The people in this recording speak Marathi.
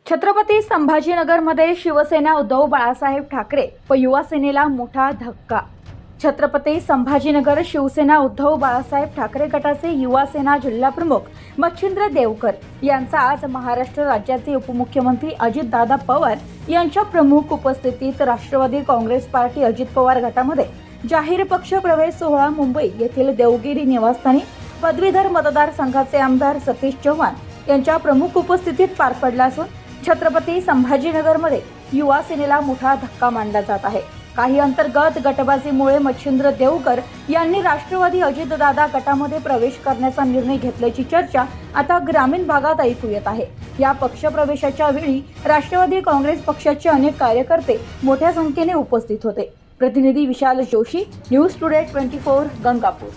छत्रपती संभाजीनगरमध्ये शिवसेना उद्धव बाळासाहेब ठाकरे व युवा सेनेला मोठा धक्का। छत्रपती संभाजीनगर शिवसेना उद्धव बाळासाहेब ठाकरे गटाचे युवा सेना जिल्हाप्रमुख मच्छिंद्र देवकर यांचा आज महाराष्ट्र राज्याचे उपमुख्यमंत्री अजितदादा पवार यांच्या प्रमुख उपस्थितीत राष्ट्रवादी काँग्रेस पार्टी अजित पवार गटामध्ये जाहीर पक्ष प्रवेश सोहळा मुंबई येथील देवगिरी निवासस्थानी पदवीधर मतदारसंघाचे आमदार सतीश चव्हाण यांच्या प्रमुख उपस्थितीत पार पडला असून छत्रपती संभाजीनगरमध्ये युवा सेनेला मोठा धक्का मानला जात आहे। काही अंतर्गत गटबाजीमुळे मच्छिंद्र देवकर यांनी राष्ट्रवादी अजितदादा गटामध्ये प्रवेश करण्याचा निर्णय घेतल्याची चर्चा आता ग्रामीण भागात ऐकू येत आहे। या पक्षप्रवेशाच्या वेळी राष्ट्रवादी काँग्रेस पक्षाचे अनेक कार्यकर्ते मोठ्या संख्येने उपस्थित होते। प्रतिनिधी विशाल जोशी, न्यूज टुडे 24 गंगापूर।